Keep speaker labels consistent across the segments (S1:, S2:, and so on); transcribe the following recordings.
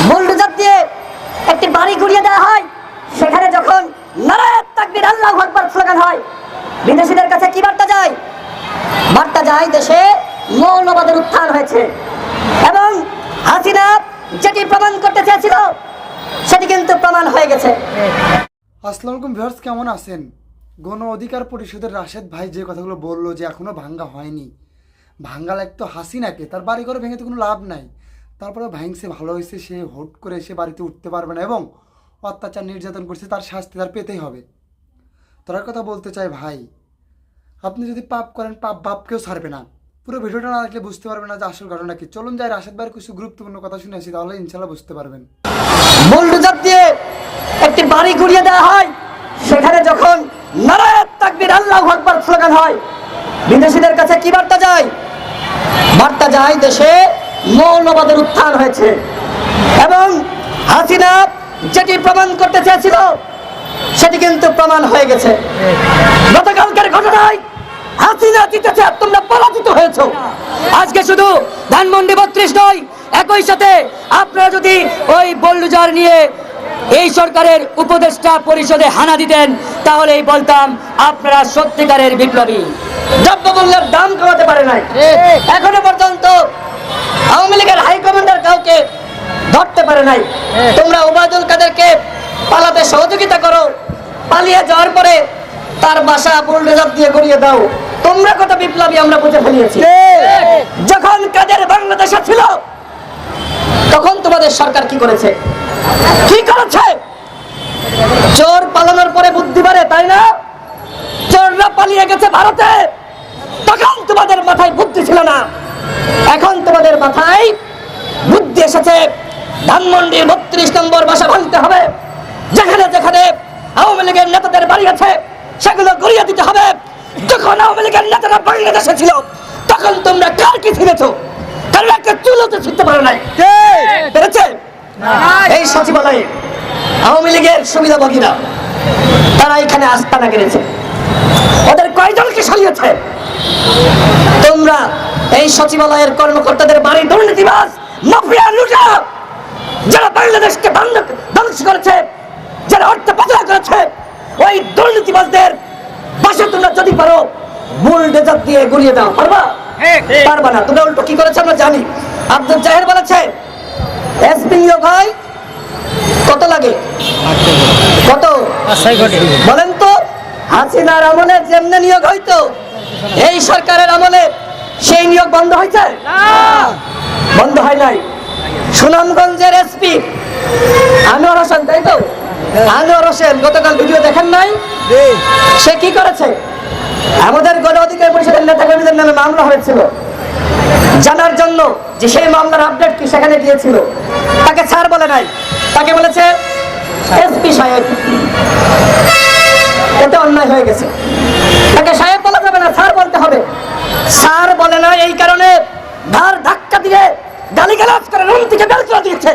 S1: Bulldozer দিয়ে একটি বাড়ি গুড়িয়ে দেওয়া হয়, সেখানে যখন নারায়ে তাকবীর আল্লাহু আকবার স্লোগান হয়, বিদেশিদের কাছে কি বার্তা যায়? বার্তা যায় দেশে মৌলবাদের উত্থান হয়েছে এবং হাসিনা যেটি প্রমাণ করতে চেয়েছিল সেটি কিন্তু প্রমাণ হয়ে গেছে।
S2: আসসালামু আলাইকুম ভিউয়ার্স, কেমন আছেন? গণ অধিকার পরিষদের রাশেদ ভাই যে কথাগুলো বললো যে এখনও ভাঙ্গা হয়নি, ভাঙ্গা লাগতো হাসিনাকে, তার বাড়ি ঘরে ভেঙে তো কোনো লাভ নাই। তারপরে ভাঙছে, ভালো হয়েছে, সে হুট করে সে বাড়িতে উঠতে পারবে না এবং অত্যাচার নির্যাতন করছে, তার শাস্তি তার পেতেই হবে। তার কথা বলতে চাই ভাই, আপনি যদি পাপ করেন পাপ বাপকেও ছাড়বে না। পুরো ভিডিওটা না দেখলে বুঝতে পারবেন না যে আসল ঘটনা কি। চলুন যাই রাশেদ ভাইয়ের কিছু গুরুত্বপূর্ণ কথা শুনে আসি, তাহলে ইনশাল্লাহ বুঝতে পারবেন।
S1: বুলডোজার দিয়ে একটি বাড়ি গুড়িয়ে দেওয়া হয়, সেখানে যখন নারায়ে তাকবীর আল্লাহু আকবার স্লোগান হয়, বিদেশিদের কাছে কি বার্তা যায়? বার্তা যায় দেশে মৌলবাদের উত্থান হয়েছে এবং হাসিনা যেটি প্রমাণ করতে চেয়েছিল সেটি কিন্তু প্রমাণ হয়ে গেছে। গতকালকের ঘটনায় হাসিনা জিতেছে, তোমরা পরাজিত হয়েছো। আজকে শুধু ধানমন্ডি 32 নয়, একই সাথে আপনারা যদি ওই বুলডোজার নিয়ে এই সরকারের উপদেষ্টা পরিষদে হানা দিতেন, তাহলেই বলতাম আপনারা সত্যিকারের বিপ্লবী। দ্রব্যমূল্যের দাম কমাতে পারে নাই, এখনো পর্যন্ত আওয়ামী লীগের হাইকমান্ডার কাউকে ধরতে পারে নাই। তোমরা ওবায়দুল কাদেরকে পালাতে সহযোগিতা করো, পালিয়ে যাওয়ার পরে তার বাসা বুলডোজার দিয়ে গড়িয়ে দাও। তোমরা কত বিপ্লবী আমরা বুঝে ফেলিয়েছি। যখন কাদের বাংলাদেশে ছিল তখন তোমাদের সরকার কি করেছে? কি করেছে? চোর পালানোর পরে বুদ্ধি বাড়ে, তাই না? চোররা পালিয়ে গেছে ভারতে, তখন তোমাদের মাথায় বুদ্ধি ছিল না, এখন তোমাদের মাথায় বুদ্ধি এসেছে। ধানমন্ডির 32 নম্বর বাসা ভাঙতে হবে, যেখানে যেখানে আওয়ামী লীগের নেতাদের বাড়ি আছে সেগুলো গড়িয়ে দিতে হবে। যখন আওয়ামী লীগের নেতারা বাংলাদেশে ছিল তখন তোমরা কার কি ছিঁড়েছো? কারণ একটা চুলোতে ছিঁড়তে পারো নাই, পেরেছে? এই সচিবালয়ে আওয়ামী লীগের সুবিধাভোগীরা তারা এখানে আস্তানা গেড়েছে, ওদের কয়জনকে সরিয়েছে? তোমরা এই সচিবালয়ের কর্মকর্তাদের বাড়ি দুর্নীতিবাজ মাফিয়া লুটা, যারা বাংলাদেশকে ধ্বংস করেছে, যারা অর্থ পাচার করেছে, ওই দুর্নীতিবাজদের বাসা তোমরা যদি পারো বুলডোজার দিয়ে গুড়িয়ে দাও। পারবা? পারবা না। তোমরা উল্টো কি করেছে আমরা জানি। আব্দুল জাহের বলেছে এসপি নিয়োগ হয় কত লাগে? কত বলেন তো? হাসিনার আমলে যেমনে নিয়োগ হইতো, এই সরকারের আমলে সেই নিয়োগ বন্ধ হয়েছে? বন্ধ হয় নাই। সুনামগঞ্জের এসপি আনোয়ার হোসেন, তাই তো? আনোয়ার হোসেন গতকাল ভিডিও দেখেন নাই? সে কি করেছে? আমাদের গণ অধিকার পরিষদের নেতাকর্মীদের নামে মামলা হয়েছিল, জানার জন্য যে সেই মামলার আপডেট কি সেখানে দিয়েছিল। তাকে স্যার বলে নাই, তাকে বলেছে এসপি সাহেব। এতে অন্যায় হয়ে গেছে, তাকে সাহেব বলা যাবে না, স্যার বলতে হবে। স্যার বলে না, এই কারণে ধার ধাক্কা দিয়ে গালিগালাজ করে রুম থেকে বের করে দিয়েছে।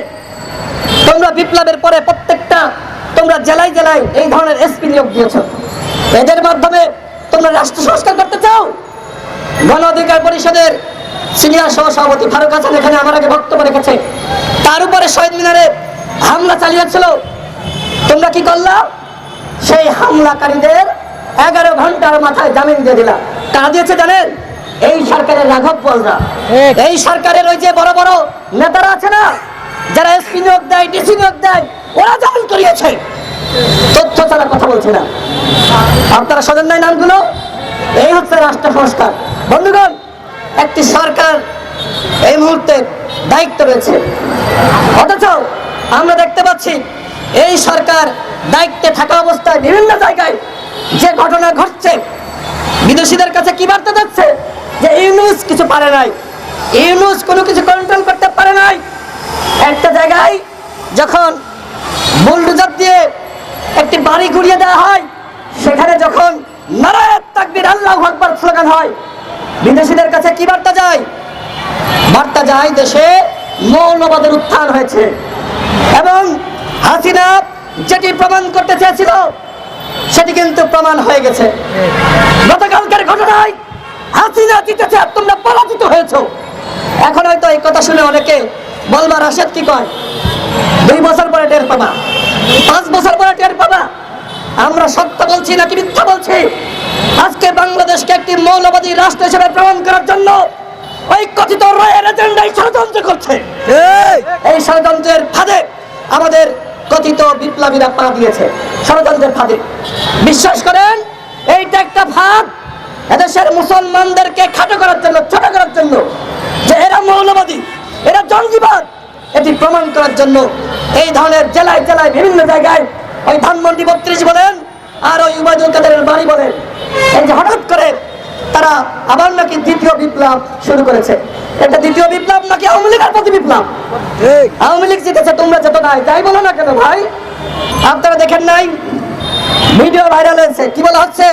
S1: তোমরা বিপ্লবের পরে প্রত্যেকটা তোমরা জেলায় জেলায় এই ধরনের এসপি নিয়োগ দিয়েছ, এদের মাধ্যমে তোমরা রাষ্ট্র সংস্কার করতে চাও। গণ অধিকার পরিষদের সিনিয়র সহসভাপতি ফারুক হাসান এখানে আমার আগে বক্তব্য রেখেছে, তার উপরে শহীদ মিনারে হামলা চালিয়েছিল। তোমরা কি করলা? সেই হামলাকারীদের 11 ঘন্টার মাথায় জামিন দিয়ে দিলা। কারা দিয়েছে জানেন? এই সরকারের রাঘব বলরা, এই সরকারের ওই যে বড় বড় নেতারা আছে না, যারা এসপি নিয়োগ দেয়, ডিসি নিয়োগ দেয়, ওরা জামিন করিয়েছে। তথ্য ছাড়া কথা বলছে না। আপনারা শোনেন নাই নামগুলো? এই হচ্ছে রাষ্ট্র সংস্কার। বন্ধুগণ, একটি সরকার এই মুহূর্তে দায়িত্ব রয়েছে, অথচ আমরা দেখতে পাচ্ছি এই সরকার দায়িত্বে থাকা অবস্থায় বিভিন্ন জায়গায় যে ঘটনা ঘটছে, বিদেশিদের কাছে কি বার্তা যাচ্ছে? যে ইউনূস কিছু পারে নাই, ইউনূস কোনো কিছু কন্ট্রোল করতে পারে নাই। একটা জায়গায় যখন বুলডোজার দিয়ে একটি বাড়ি গুড়িয়ে দেওয়া হয়, সেখানে যখন নারায়ে তাকবীর আল্লাহু আকবার স্লোগান হয়, বিদেশিদের কাছে কি বার্তা যায়? বার্তা যায় দেশে মৌলবাদের উত্থান হয়েছে এবং হাসিনা যেটি প্রমাণ করতে চেয়েছিল সেটি কিন্তু প্রমাণ হয়ে গেছে। গতকালকের ঘটনায় হাসিনা জিতেছে, তোমরা পরাজিত হয়েছো। এখন হয়তো এই কথা শুনে অনেকে বলবা রাশেদ কি কয়, 2 বছর পরে টের পাবা, 5 বছর পরে টের পাবা আমরা সত্য বলছি নাকি মিথ্যা বলছি। আজকে বাংলাদেশকে একটি মৌলবাদী রাষ্ট্র হিসেবে প্রমাণ করার জন্য ওই কথিত রয়ের এজেন্ডাই ষড়যন্ত্র করছে। এই ষড়যন্ত্রের ফাঁদে আমাদের কথিত বিপ্লবীরা পা দিয়েছে, ষড়যন্ত্রের ফাঁদে। বিশ্বাস করেন এইটা একটা ফাঁদ এদেশের মুসলমানদেরকে খাটো করার জন্য, ছোট করার জন্য, যে এরা মৌলবাদী, এরা জঙ্গিবাদ, এটি প্রমাণ করার জন্য এই ধরনের জেলায় জেলায় বিভিন্ন জায়গায় ওই ধানমন্ডি 32 বলেন আর ওই উবায়দুল কাদেরের বাড়ি বলেন, এই যে হঠাৎ করে তারা আবার নাকি দ্বিতীয় বিপ্লব শুরু করেছে। এটা দ্বিতীয় বিপ্লব নাকি আওয়ামী লীগের প্রতি বিপ্লব? আওয়ামী লীগ জিতেছে, তোমরা যেত নাই, তাই বলো না কেন ভাই? আপনারা দেখেন নাই ভিডিও ভাইরাল হয়েছে, কি বলা হচ্ছে?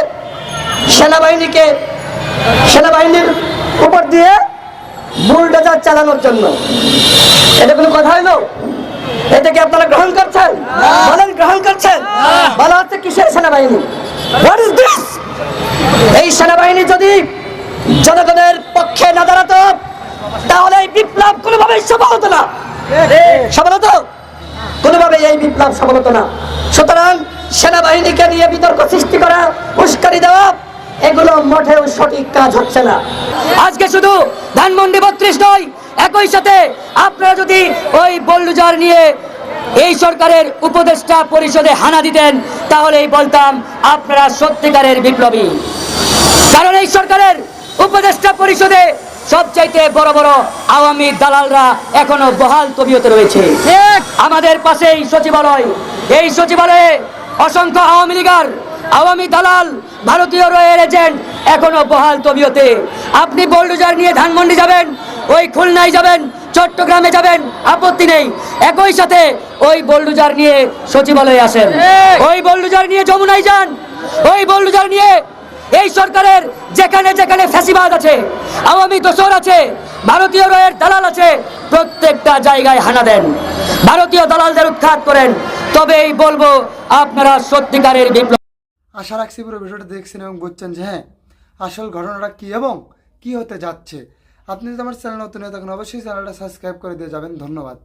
S1: সেনাবাহিনীর উপর দিয়ে বুলডোজার চালানোর জন্য। এটা কোনো কথা হইলো? এটাকে আপনারা গ্রহণ করছেন? বলেন গ্রহণ করছেন? বলা হচ্ছে কিসের সেনাবাহিনী? What is this? এই সেনাবাহিনী যদি জনগণের পক্ষে না দাঁড়াতো তাহলে এই বিপ্লব কোনোভাবেই সফল হতো না। সফল হতো? কোনোভাবেই এই বিপ্লব সফল হতো না। সুতরাং সেনাবাহিনীকে নিয়ে বিতর্ক সৃষ্টি করা, উস্কানি দেওয়া, এগুলো মোটেও সঠিক কাজ হচ্ছে না। আজকে শুধু ধানমন্ডি 32 নয়, একই সাথে আপনারা যদি ওই বুলডোজার নিয়ে এই সরকারের উপদেষ্টা পরিষদে হানা দিতেন তাহলেই বলতাম আপনারা সত্যিকারের বিপ্লবী। কারণ এই সরকারের উপদেষ্টা পরিষদে সবচাইতে বড় বড় আওয়ামী দালালরা এখনো বহাল তবিয়তে রয়েছে। আমাদের পাশেই সচিবালয়, এই সচিবালয়ে অসংখ্য আওয়ামী লীগার, আওয়ামী দালাল, ভারতীয় রয়ের এজেন্ট এখনো বহাল তবিয়তে। আপনি বুলডোজার নিয়ে ধানমন্ডি যাবেন, ওই খুলনায় যাবেন, চট্টগ্রামে যাবেন, আপত্তি নেই। একই সাথে ওই বুলডোজার নিয়ে সচিবালয়ে আসেন, ওই বুলডোজার নিয়ে যমুনায় যান, ওই বুলডোজার নিয়ে এই সরকারের যেখানে যেখানে ফ্যাসিবাদ আছে, আওয়ামী দোসর আছে, ভারতীয় রয়ের দালাল আছে, প্রত্যেকটা জায়গায় হানা দেন, ভারতীয় দালালদের উৎখাত করেন, তবেই বলবো আপনারা সত্যিকারের বিপ্লব।
S2: আশা রাখছি পুরো ভিডিওটা দেখছেন এবং বুঝছেন যে হ্যাঁ আসল ঘটনাটা কী এবং কী হতে যাচ্ছে। আপনি যদি আমার চ্যানেল নতুন হয়ে থাকেন অবশ্যই চ্যানেলটা সাবস্ক্রাইব করে দিয়ে যাবেন। ধন্যবাদ।